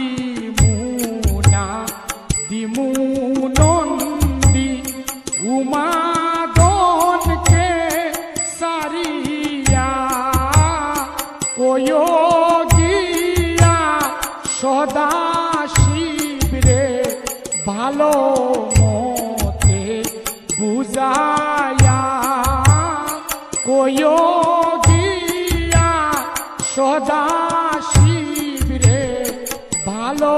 দিমুনা দিমু নন্দী উমাদনকে সারিয়া ওয়ো গিয়া সদা শিবরে ভালো মতে বুঝায়া ওয়ো গিয়া সদা শিবরে ভালো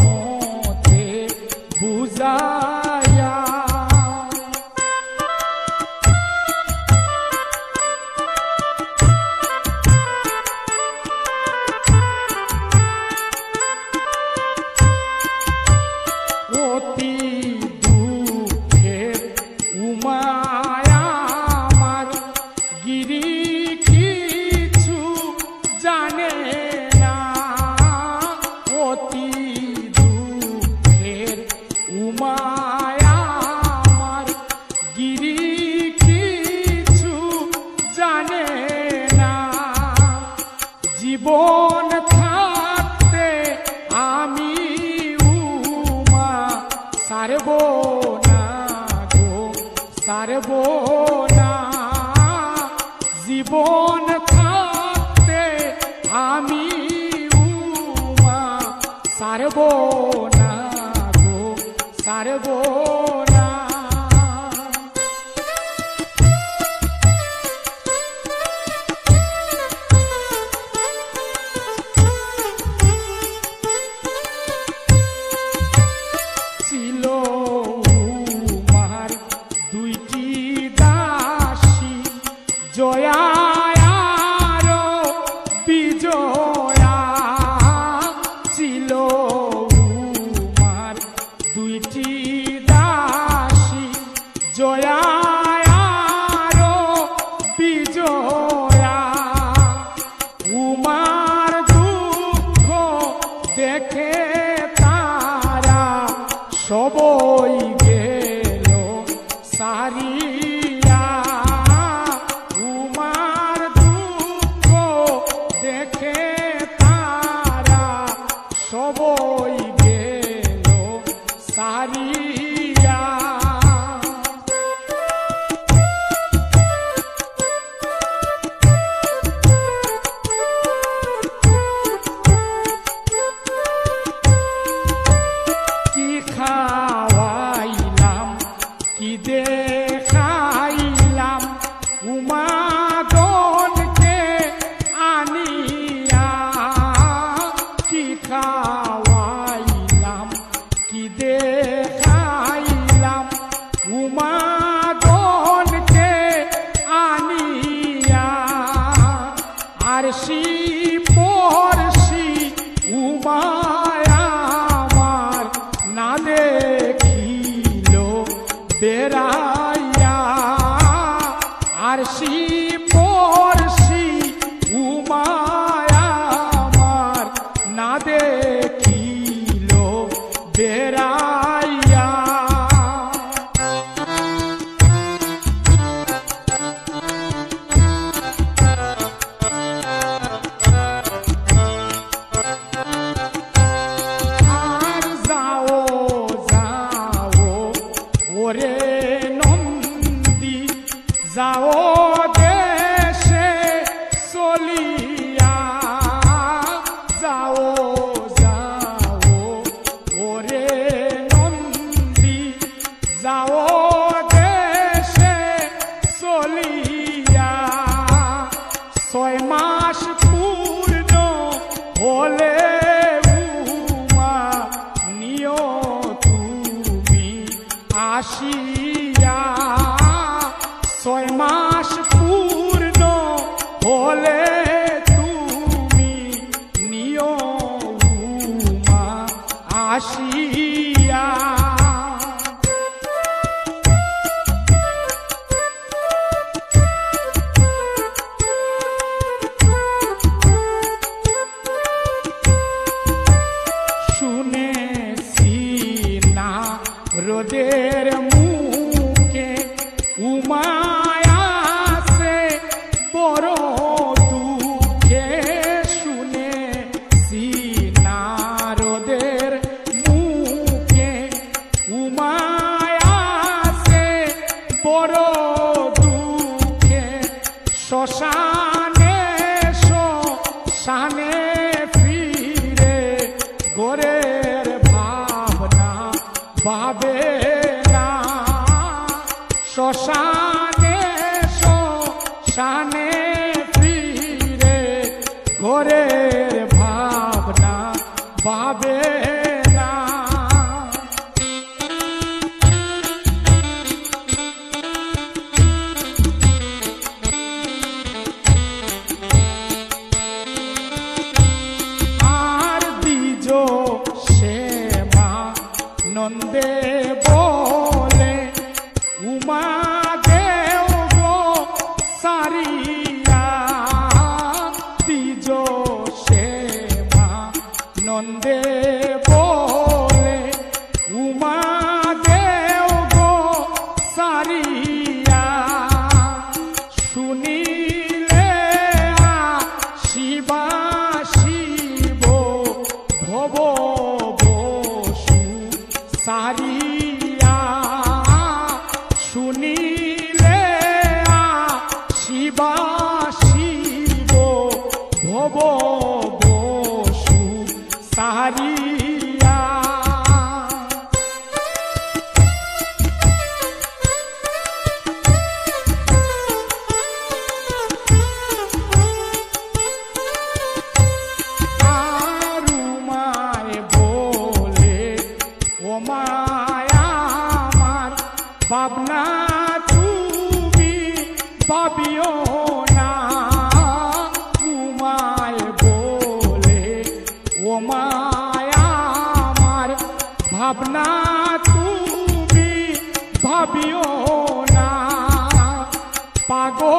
মতে বুঝায়া অতি দুঃখের উমায় আমার গিরি কিছু জানে না অতি দুঃখের উমায় আমার গিরি কিছু জানে না জীবন থাকতে আমি উমা সারব না গো সারব না জীবন থাকতে আমি উমা সারব না গো সারব না ছিল উমার দুইটি দাসী জয়া আর বিজয়া ছিল উমার দুইটি দাসী জয়া আর বিজয়া উমার দুঃখ দেখে তারা সবই গেল সারিয়া উমার দুঃখ দেখে তারা সবই গেল সারিয়া কি খাওয়াইলাম কি দেখাইলাম উমাদনকে আনিয়া কি খাওয়াইলাম কি দেখাইলাম উমাদনকে আনিয়া আর পরশি উমায় আমার না দেখিল বেড়াইয়া আর পরশি উমায় আমার না দেখিল বেড়াইয়া আর যাও যাও ওরে নন্দী যাও দেশে চলিয়া যাও যাও ওরে নন্দী যাও দেশে চলিয়া 6 মাস পূর্ণ হলে উমা নিও তুমি আসিয়া 6 মাস পূর্ণ হলে তুমি নিও উমা আসিয়া শুনেছি না রোদের মুখে উমায়াসে বড় দুঃখে শুনেছি না ভাবে না। আর দ্বিজ শ্যামা নন্দে বলে উমা দেও গো সারিয়া, দ্বিজ শ্যামা নন্দে বলে উমা দেও গো সারিয়া, শুনিলে শিবা শিব ভব বসু সারিয়া, শুনিলে শিবা শিব ভব বসু সারিয়া। আর উমায় বলে ও মায়া আমার ভাবনা তুমি ভাবিও না, উমায় বলে ও মায়া আমার ভাবনা তুমি ভাবিও না, পাগল